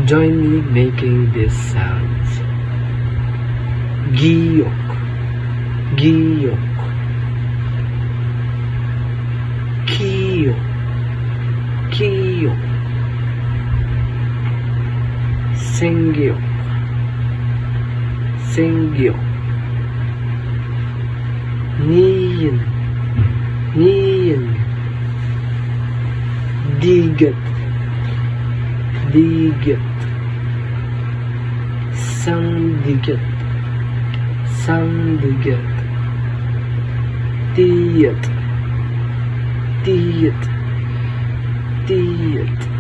Join me making these sounds. Giyok, giyok, kiyo, kiyo, sengyok, sengyok, niyin, niyin, diget, diget, sandiget, sandiget, tiyet, tiyet, tiyet.